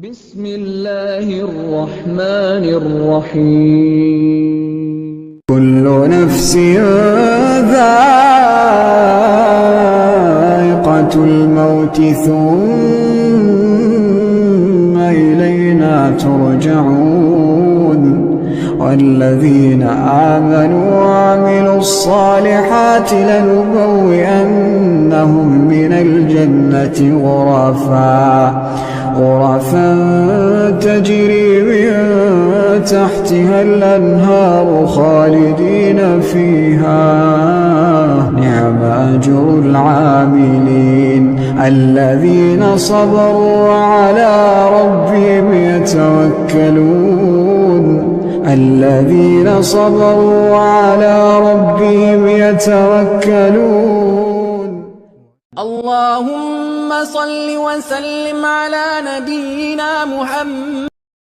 بسم الله الرحمن الرحيم كل نفس ذائقة الموت ثم إلينا ترجعون والذين آمنوا وعملوا الصالحات لنبوئنهم من الجنة غرفا تجري من تحتها الأنهار خالدين فيها نعم أجر العاملين الذين صبروا وعلى ربهم يتوكلون اللهم صل وسلم على نبينا محمد